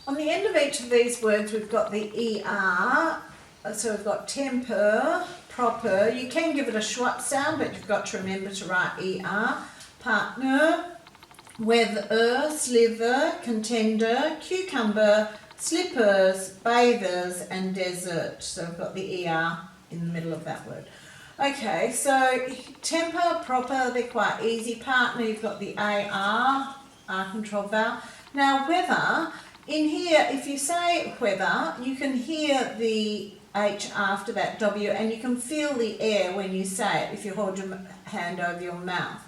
On the end of each of these words we've got the ER, so we've got temper, proper. You can give it a schwat sound, but you've got to remember to write ER. Partner, weather, sliver, contender, cucumber, slippers, bathers and desert. So we've got the ER in the middle of that word. Okay, so temper, proper, they're quite easy. Partner, you've got the AR, R control vowel. Now weather, in here, if you say weather, you can hear the H after that W and you can feel the air when you say it if you hold your hand over your mouth.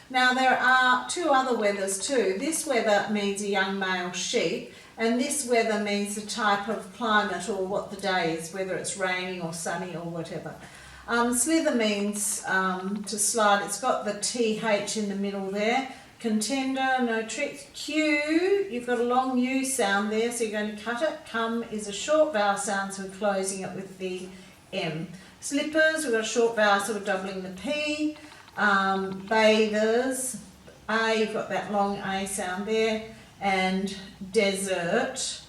Now there are two other weathers too. This weather means a young male sheep, and this weather means the type of climate or what the day is, whether it's raining or sunny or whatever. Slither means to slide. It's got the TH in the middle there. Contender, no tricks. Q, you've got a long U sound there, so you're going to cut it. Come is a short vowel sound, so we're closing it with the M. Slippers, we've got a short vowel, so we're doubling the P. Bathers, A, you've got that long A sound there. And desert,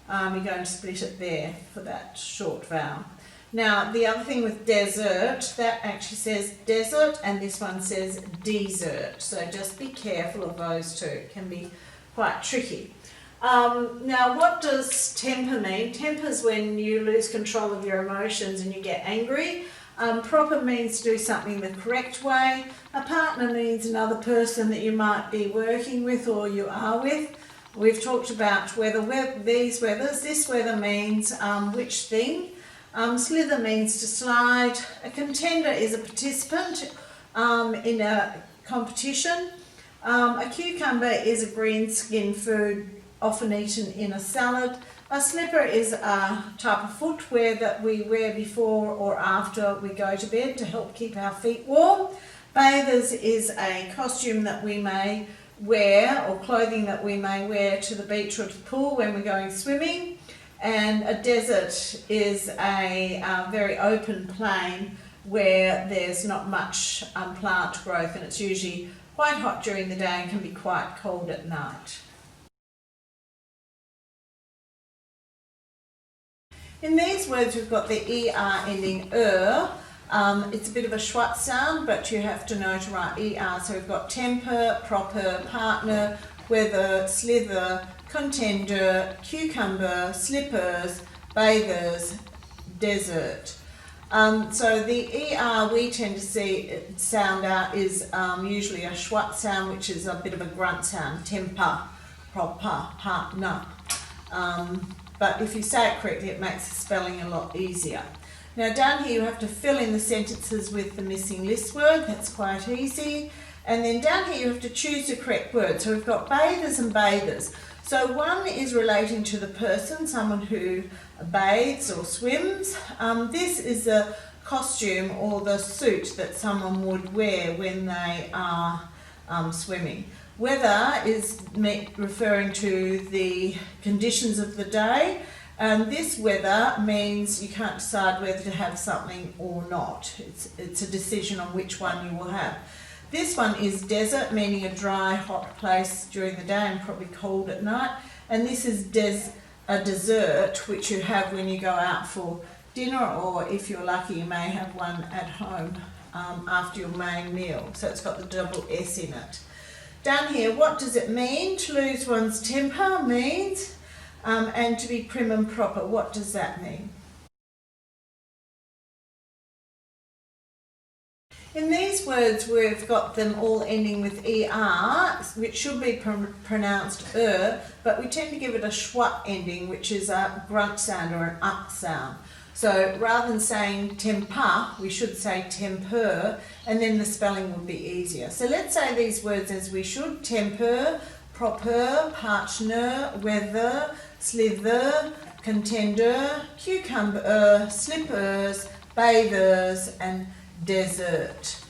you're going to split it there for that short vowel. Now, the other thing with desert, that actually says desert, and this one says desert. So just be careful of those two. It can be quite tricky. Now, what does temper mean? Temper is when you lose control of your emotions and you get angry. Proper means to do something the correct way. A partner means another person that you might be working with or you are with. We've talked about these weathers. This weather means which thing. Slither means to slide. A contender is a participant in a competition. A cucumber is a green skin food often eaten in a salad. A slipper is a type of footwear that we wear before or after we go to bed to help keep our feet warm. Bathers is a costume that we may wear or clothing that we may wear to the beach or to the pool when we're going swimming. And a desert is a very open plain where there's not much plant growth, and it's usually quite hot during the day and can be quite cold at night. In these words we've got the ER ending it's a bit of a schwat sound, but you have to know to write ER. So we've got temper, proper, partner, weather, slither, contender, cucumber, slippers, bathers, desert. So the ER we tend to see it sound out is usually a schwat sound, which is a bit of a grunt sound. Temper, proper, partner. But if you say it correctly, it makes the spelling a lot easier. Now down here you have to fill in the sentences with the missing list word. That's quite easy. And then down here you have to choose the correct word. So we've got bathers and bathers. So one is relating to the person, someone who bathes or swims. This is the costume or the suit that someone would wear when they are swimming. Weather is referring to the conditions of the day. This weather means you can't decide whether to have something or not. It's a decision on which one you will have. This one is desert, meaning a dry, hot place during the day and probably cold at night. And this is a dessert, which you have when you go out for dinner, or if you're lucky, you may have one at home after your main meal. So it's got the double S in it. Down here, what does it mean? To lose one's temper means, and to be prim and proper, what does that mean? In these words, we've got them all ending with ER, which should be pronounced but we tend to give it a schwat ending, which is a grunt sound or an up sound. So rather than saying temper, we should say temper, and then the spelling would be easier. So let's say these words as we should: temper, proper, partner, weather, slither, contender, cucumber, slippers, bathers, and desert.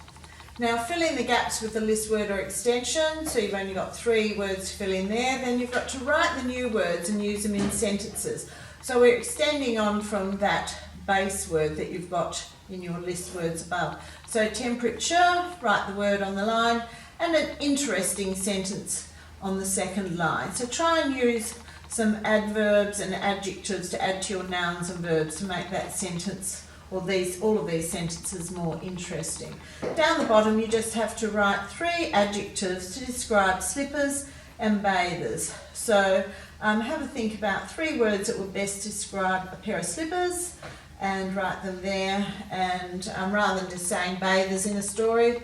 Now fill in the gaps with the list word or extension. So you've only got 3 words to fill in there. Then you've got to write the new words and use them in sentences. So we're extending on from that base word that you've got in your list words above. So temperature, write the word on the line, and an interesting sentence on the second line. So try and use some adverbs and adjectives to add to your nouns and verbs to make that sentence or all of these sentences more interesting. Down the bottom you just have to write 3 adjectives to describe slippers and bathers. So have a think about 3 words that would best describe a pair of slippers and write them there, and rather than just saying bathers in a story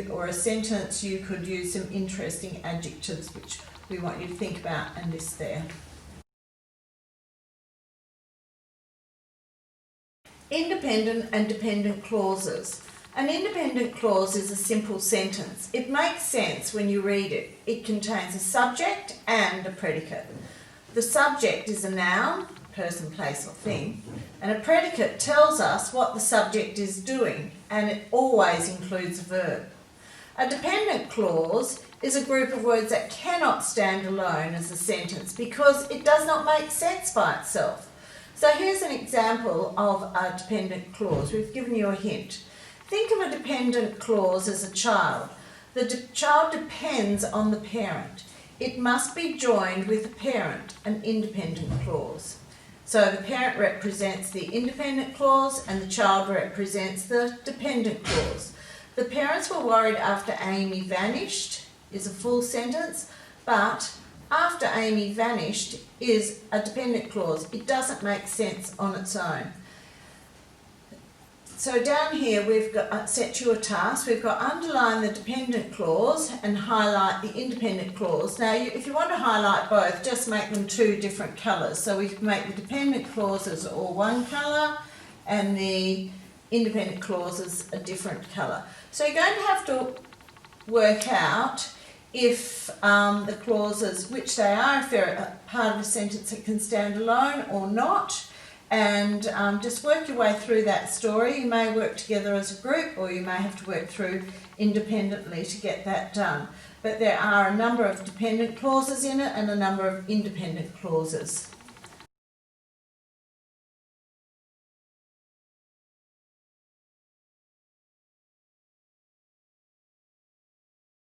or a sentence, you could use some interesting adjectives which we want you to think about and list there. Independent and dependent clauses. An independent clause is a simple sentence. It makes sense when you read it. It contains a subject and a predicate. The subject is a noun, person, place or thing, and a predicate tells us what the subject is doing, and it always includes a verb. A dependent clause is a group of words that cannot stand alone as a sentence because it does not make sense by itself. So here's an example of a dependent clause. We've given you a hint. Think of a dependent clause as a child. The child depends on the parent. It must be joined with a parent, an independent clause. So the parent represents the independent clause and the child represents the dependent clause. The parents were worried after Amy vanished is a full sentence, but after Amy vanished is a dependent clause. It doesn't make sense on its own. So down here we've got set you a task. We've got underline the dependent clause and highlight the independent clause. Now if you want to highlight both, just make them 2 different colours. So we can make the dependent clauses all one colour and the independent clauses a different colour. So you're going to have to work out if the clauses, which they are, if they're a part of a sentence that can stand alone or not, and just work your way through that story. You may work together as a group or you may have to work through independently to get that done. But there are a number of dependent clauses in it and a number of independent clauses.